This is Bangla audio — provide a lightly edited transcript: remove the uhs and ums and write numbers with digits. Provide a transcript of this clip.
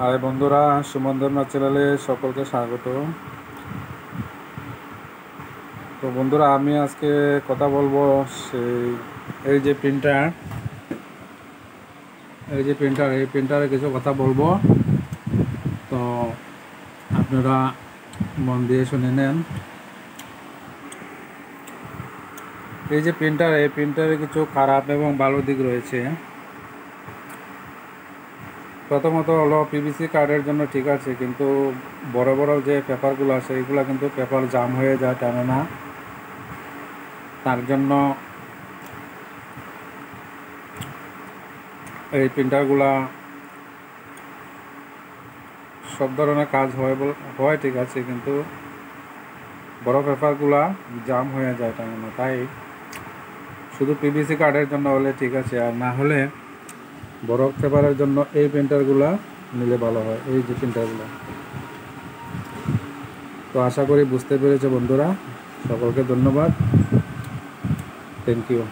হাই বন্ধুরা, সুমন দেবনাথ চ্যানেলে সকলকে স্বাগত। তো বন্ধুরা, আমি আজকে কথা বলবো সেই এই যে প্রিন্টার এই প্রিন্টারে কিছু কথা বলবো। তো আপনারা মন দিয়ে শুনে নেন। এই যে এই প্রিন্টারে কিছু খারাপ এবং ভালো দিক রয়েছে। প্রথমত হলো পিভিসি কার্ডের জন্য ঠিক আছে, কিন্তু বড় বড় যে পেপারগুলো আছে এইগুলো কিন্তু পেপার জাম হয়ে যায়, টানে না। তার জন্য এই প্রিন্টারগুলা সব ধরনের কাজ হয় ঠিক আছে, কিন্তু বড় পেপারগুলা জাম হয়ে যায়, টানে না। তাই শুধু পিভিসি কার্ডের জন্য হলে ঠিক আছে, আর না হলে বড় পেপারের জন্য এই প্রিন্টারগুলা নিলে ভালো হয়, এই যে প্রিন্টারগুলো। তো আশা করি বুঝতে পেরেছে বন্ধুরা। সকলকে ধন্যবাদ। Thank you.